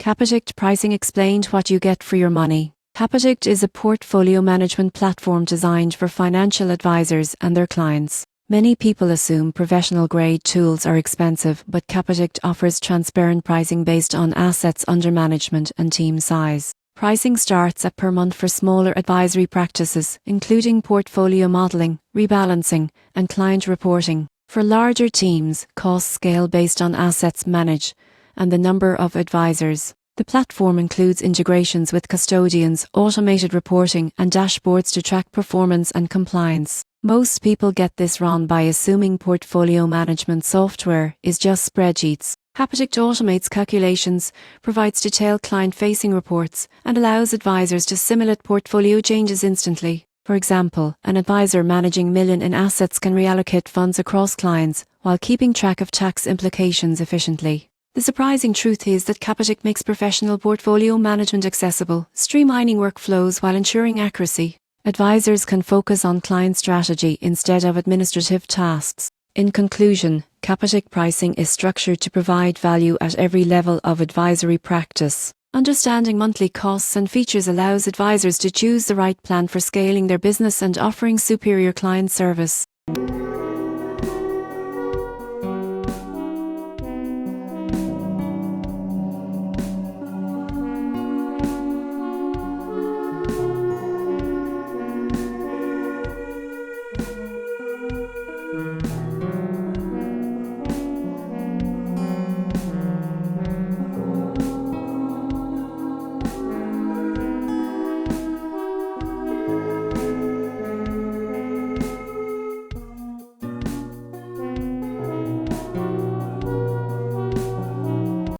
Capitect Pricing explained what you get for your money. Capitect is a portfolio management platform designed for financial advisors and their clients. Many people assume professional-grade tools are expensive, but Capitect offers transparent pricing based on assets under management and team size. Pricing starts at per month for smaller advisory practices, including portfolio modeling, rebalancing, and client reporting. For larger teams, costs scale based on assets managed and the number of advisors. The platform includes integrations with custodians, automated reporting, and dashboards to track performance and compliance. Most people get this wrong by assuming portfolio management software is just spreadsheets. Capitect automates calculations, provides detailed client-facing reports, and allows advisors to simulate portfolio changes instantly. For example, an advisor managing $1 million in assets can reallocate funds across clients while keeping track of tax implications efficiently. The surprising truth is that Capitect makes professional portfolio management accessible, streamlining workflows while ensuring accuracy. Advisors can focus on client strategy instead of administrative tasks. In conclusion, Capitect pricing is structured to provide value at every level of advisory practice. Understanding monthly costs and features allows advisors to choose the right plan for scaling their business and offering superior client service.